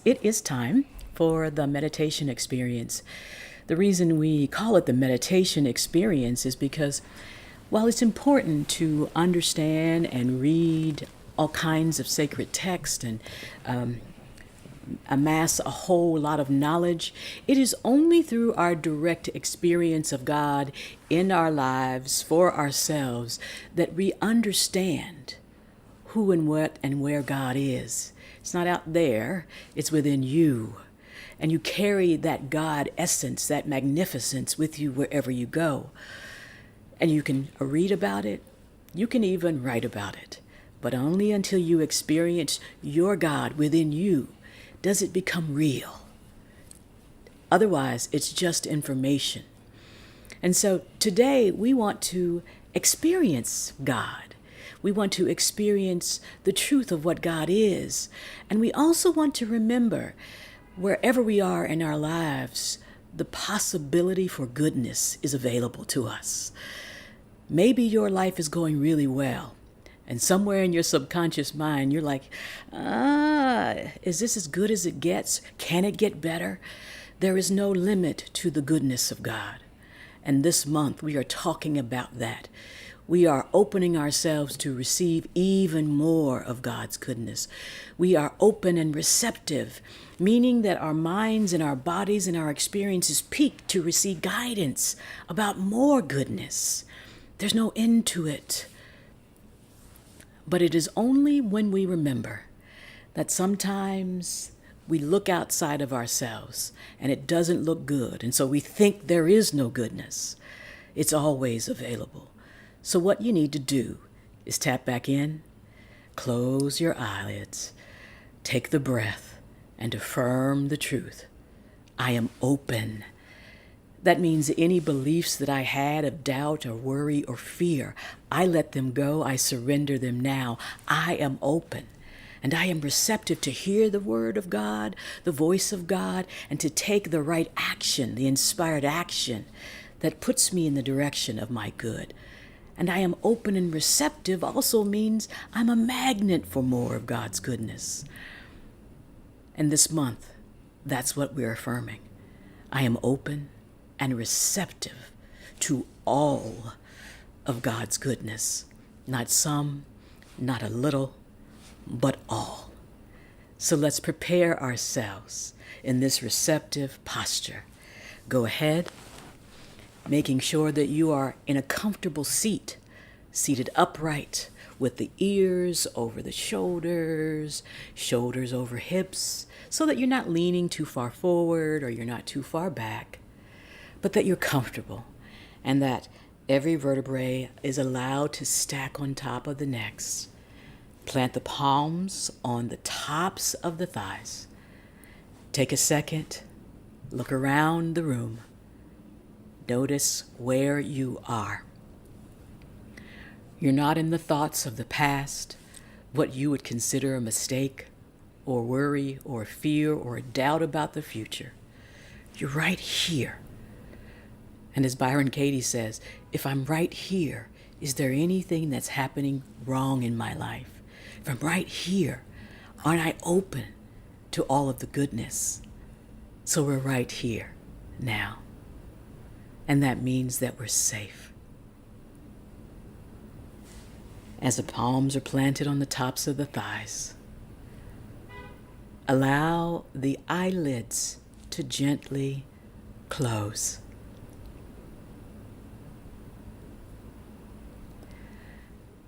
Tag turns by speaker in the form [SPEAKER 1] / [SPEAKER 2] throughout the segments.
[SPEAKER 1] it is time for the meditation experience. The reason we call it the meditation experience is because while it's important to understand and read all kinds of sacred text and amass a whole lot of knowledge, it is only through our direct experience of God in our lives for ourselves that we understand who and what and where God is. It's not out there, it's within you. And you carry that God essence, that magnificence with you wherever you go. And you can read about it, you can even write about it, but only until you experience your God within you does it become real. Otherwise, it's just information. And so today we want to experience God. We want to experience the truth of what God is. And we also want to remember, wherever we are in our lives, the possibility for goodness is available to us. Maybe your life is going really well, and somewhere in your subconscious mind, you're like, is this as good as it gets? Can it get better? There is no limit to the goodness of God. And this month, we are talking about that. We are opening ourselves to receive even more of God's goodness. We are open and receptive, meaning that our minds and our bodies and our experiences peak to receive guidance about more goodness. There's no end to it. But it is only when we remember that sometimes we look outside of ourselves and it doesn't look good, and so we think there is no goodness. It's always available. So what you need to do is tap back in, close your eyelids, take the breath, and affirm the truth. I am open. That means any beliefs that I had of doubt or worry or fear, I let them go. I surrender them now. I am open. And I am receptive to hear the word of God, the voice of God, and to take the right action, the inspired action that puts me in the direction of my good. And I am open and receptive also means I'm a magnet for more of God's goodness. And this month, that's what we're affirming. I am open and receptive to all of God's goodness. Not some, not a little, but all. So let's prepare ourselves in this receptive posture. Go ahead, making sure that you are in a comfortable seat, seated upright with the ears over the shoulders, shoulders over hips, so that you're not leaning too far forward or you're not too far back, but that you're comfortable and that every vertebrae is allowed to stack on top of the next. Plant the palms on the tops of the thighs. Take a second, look around the room. Notice where you are. You're not in the thoughts of the past, what you would consider a mistake, or worry, or fear, or doubt about the future. You're right here. And as Byron Katie says, if I'm right here, is there anything that's happening wrong in my life? If I'm right here, aren't I open to all of the goodness? So we're right here now. And that means that we're safe. As the palms are planted on the tops of the thighs, allow the eyelids to gently close.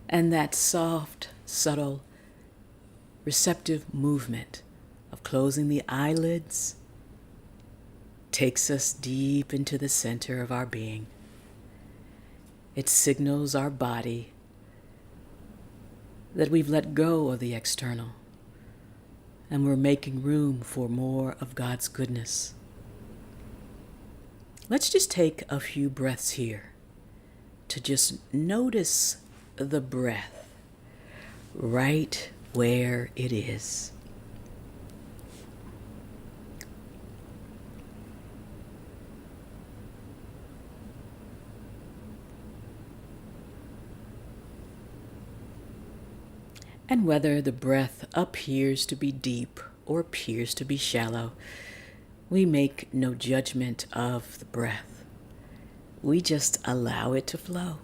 [SPEAKER 1] And that soft, subtle, receptive movement of closing the eyelids takes us deep into the center of our being. It signals our body that we've let go of the external and we're making room for more of God's goodness. Let's just take a few breaths here to just notice the breath right where it is. And whether the breath appears to be deep or appears to be shallow. We make no judgment of the breath. We just allow it to flow.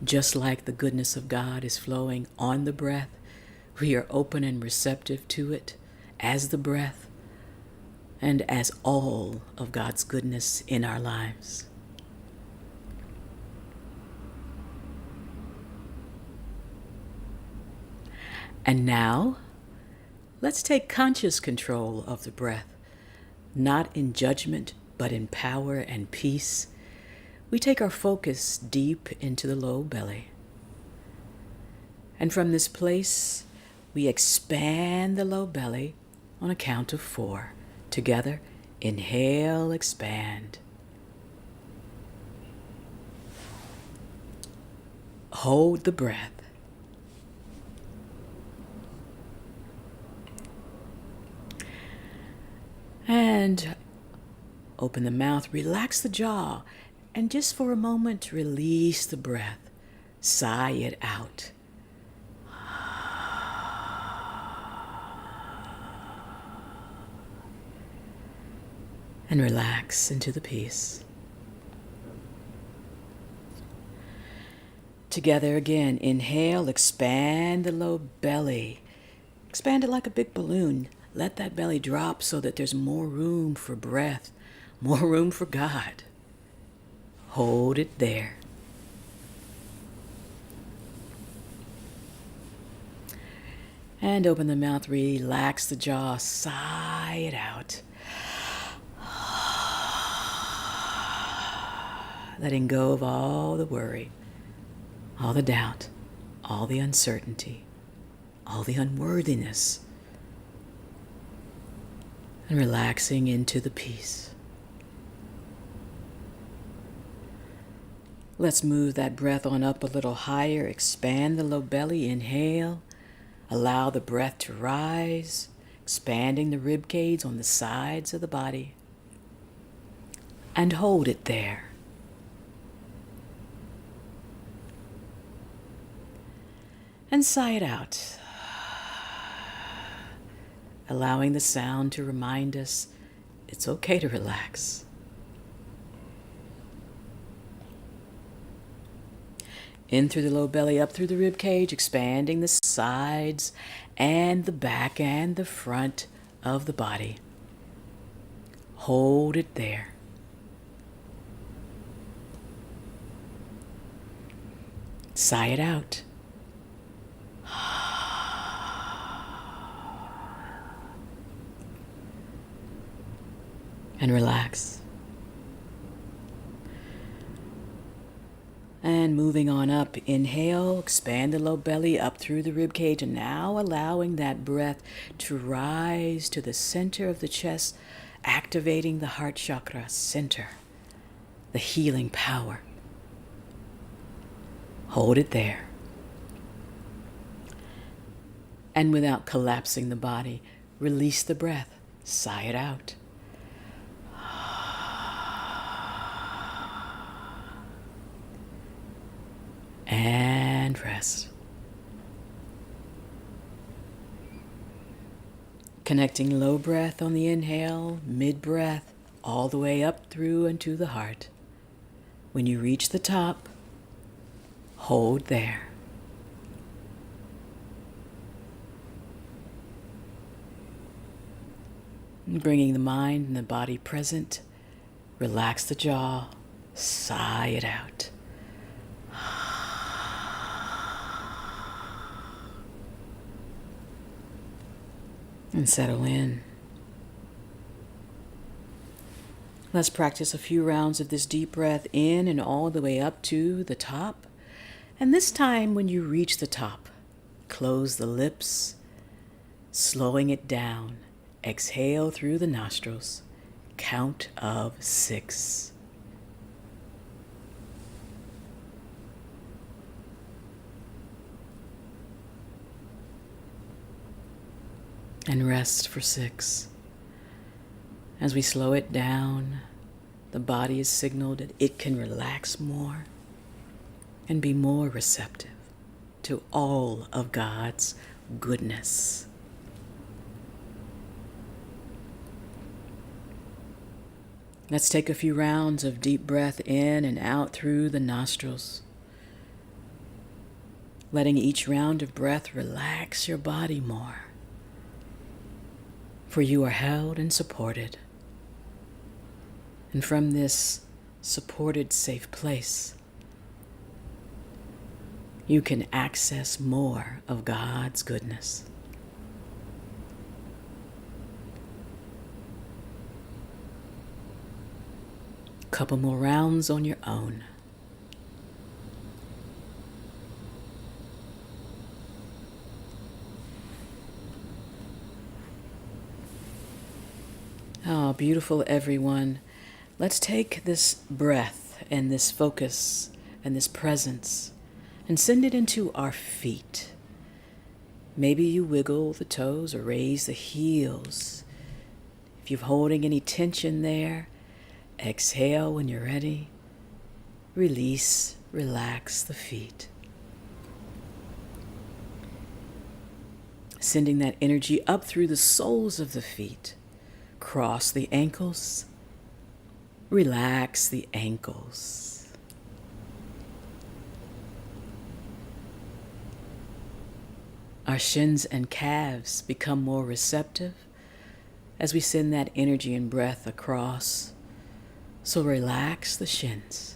[SPEAKER 1] Just like the goodness of God is flowing on the breath, we are open and receptive to it as the breath and as all of God's goodness in our lives. And now, let's take conscious control of the breath, not in judgment, but in power and peace. We take our focus deep into the low belly. And from this place, we expand the low belly on a count of 4. Together, inhale, expand. Hold the breath. And open the mouth, relax the jaw, and just for a moment, release the breath. Sigh it out. And relax into the peace. Together again, inhale, expand the low belly. Expand it like a big balloon. Let that belly drop so that there's more room for breath, more room for God. Hold it there. And open the mouth, relax the jaw, sigh it out. Letting go of all the worry, all the doubt, all the uncertainty, all the unworthiness, and relaxing into the peace. Let's move that breath on up a little higher. Expand the low belly. Inhale. Allow the breath to rise, expanding the rib cage on the sides of the body. And hold it there. And sigh it out, allowing the sound to remind us it's okay to relax. In through the low belly, up through the rib cage, expanding the sides and the back and the front of the body. Hold it there. Sigh it out. And relax. And moving on up, inhale, expand the low belly up through the rib cage, and now allowing that breath to rise to the center of the chest, activating the heart chakra center, the healing power. Hold it there. And without collapsing the body, release the breath, sigh it out. And rest. Connecting low breath on the inhale, mid breath, all the way up through and to the heart. When you reach the top, hold there. Bringing the mind and the body present, relax the jaw, sigh it out. And settle in. Let's practice a few rounds of this deep breath in and all the way up to the top. And this time when you reach the top, close the lips, slowing it down. Exhale through the nostrils. Count of 6. And rest for 6. As we slow it down, the body is signaled that it can relax more and be more receptive. to all of God's goodness. Let's take a few rounds of deep breath in and out through the nostrils, letting each round of breath relax your body more, for you are held and supported. And from this supported, safe place, you can access more of God's goodness. Couple more rounds on your own. Oh, beautiful everyone. Let's take this breath and this focus and this presence and send it into our feet. Maybe you wiggle the toes or raise the heels. If you're holding any tension there, exhale when you're ready. Release, relax the feet. Sending that energy up through the soles of the feet. Cross the ankles. Relax the ankles. Our shins and calves become more receptive as we send that energy and breath across. So relax the shins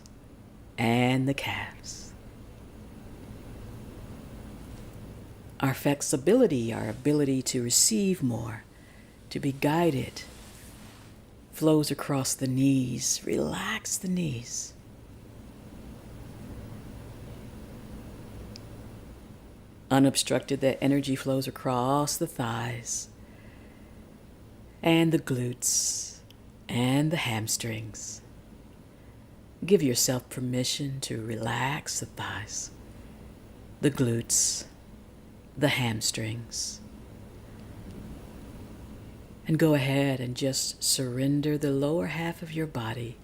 [SPEAKER 1] and the calves. Our flexibility, our ability to receive more, to be guided, flows across the knees. Relax the knees. Unobstructed, that energy flows across the thighs and the glutes and the hamstrings. Give yourself permission to relax the thighs, the glutes, the hamstrings. And go ahead and just surrender the lower half of your body.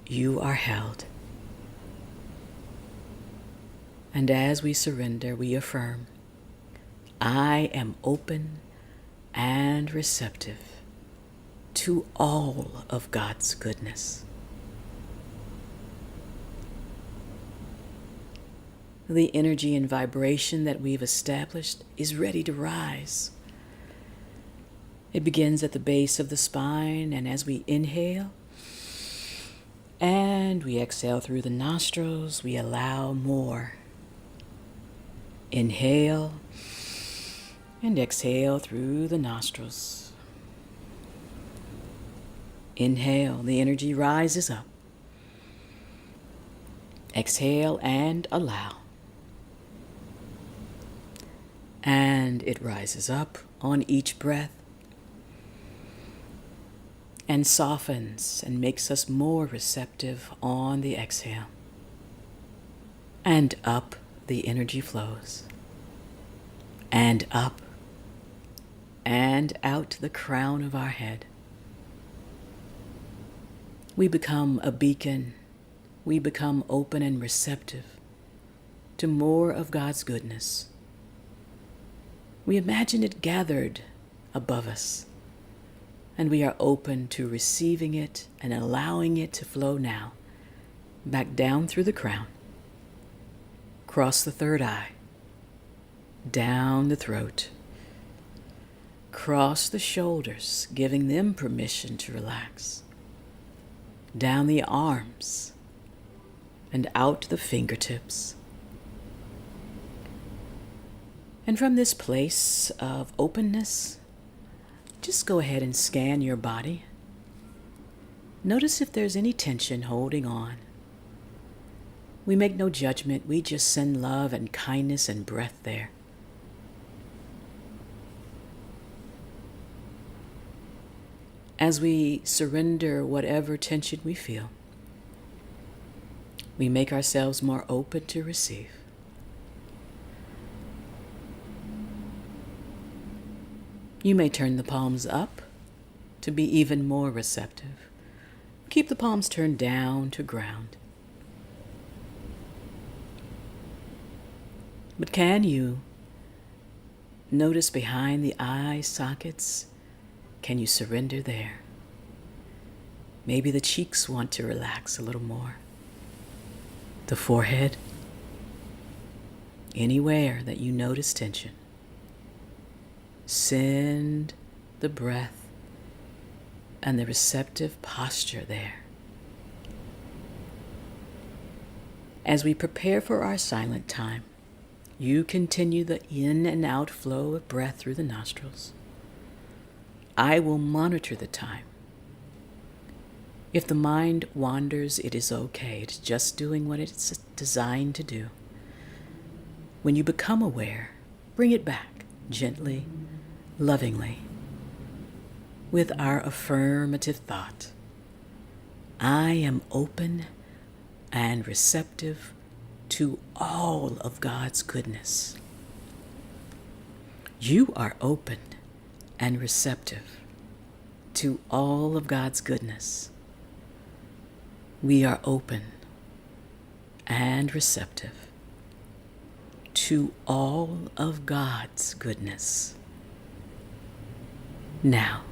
[SPEAKER 1] You are held. And as we surrender, we affirm, I am open and receptive to all of God's goodness. The energy and vibration that we've established is ready to rise. It begins at the base of the spine, and as we inhale and we exhale through the nostrils, we allow more. Inhale and exhale through the nostrils. Inhale, the energy rises up. Exhale and allow. And it rises up on each breath and softens and makes us more receptive on the exhale. And up the energy flows. And up and out the crown of our head. We become a beacon. We become open and receptive to more of God's goodness. We imagine it gathered above us, and we are open to receiving it and allowing it to flow now, back down through the crown, cross the third eye, down the throat, cross the shoulders, giving them permission to relax, down the arms, and out the fingertips. And from this place of openness, just go ahead and scan your body. Notice if there's any tension holding on. We make no judgment. We just send love and kindness and breath there. As we surrender whatever tension we feel, we make ourselves more open to receive. You may turn the palms up to be even more receptive. Keep the palms turned down to ground. But can you notice behind the eye sockets? Can you surrender there? Maybe the cheeks want to relax a little more. The forehead. Anywhere that you notice tension. Send the breath and the receptive posture there. As we prepare for our silent time, you continue the in and out flow of breath through the nostrils. I will monitor the time. If the mind wanders, it is okay. It's just doing what it's designed to do. When you become aware, bring it back gently, lovingly, with our affirmative thought. I am open and receptive to all of God's goodness. You are open and receptive to all of God's goodness. We are open and receptive to all of God's goodness. Now,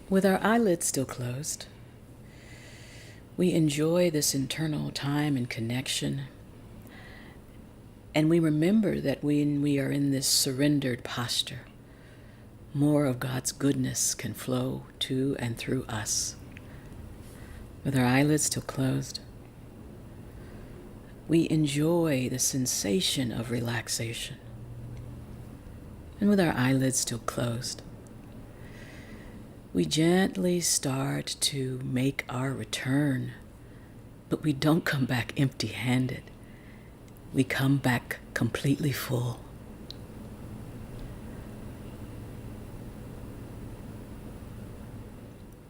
[SPEAKER 1] with our eyelids still closed, we enjoy this internal time and connection. And we remember that when we are in this surrendered posture, more of God's goodness can flow to and through us. With our eyelids still closed, we enjoy the sensation of relaxation. And with our eyelids still closed, we gently start to make our return, but we don't come back empty-handed. We come back completely full.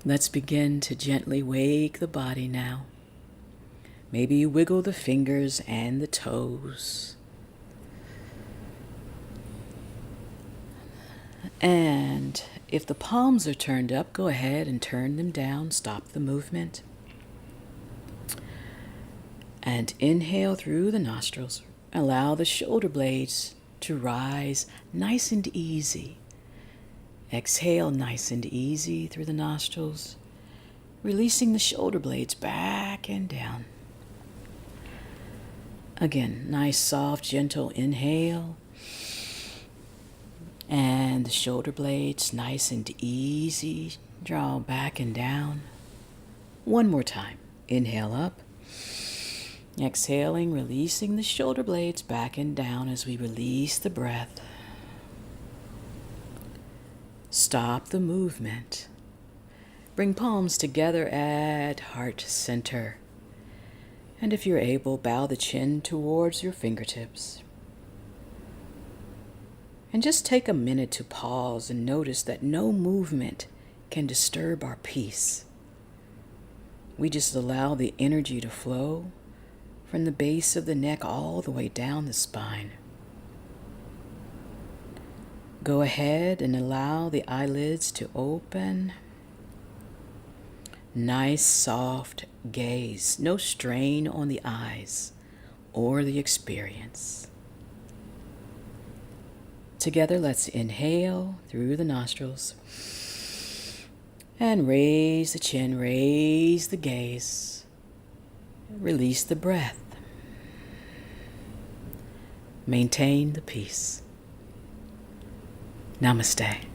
[SPEAKER 1] Let's begin to gently wake the body now. Maybe you wiggle the fingers and the toes. And if the palms are turned up, go ahead and turn them down. Stop the movement. And inhale through the nostrils. Allow the shoulder blades to rise nice and easy. Exhale nice and easy through the nostrils, releasing the shoulder blades back and down. Again, nice, soft, gentle inhale. And the shoulder blades nice and easy, Draw back and down. One more time. Inhale up. Exhaling, releasing the shoulder blades back and down as we release the breath. Stop the movement. Bring palms together at heart center. And if you're able, bow the chin towards your fingertips. And just take a minute to pause and notice that no movement can disturb our peace. We just allow the energy to flow from the base of the neck all the way down the spine. Go ahead and allow the eyelids to open. Nice, soft gaze. No strain on the eyes or the experience. Together, let's inhale through the nostrils and raise the chin, raise the gaze, release the breath. Maintain the peace. Namaste.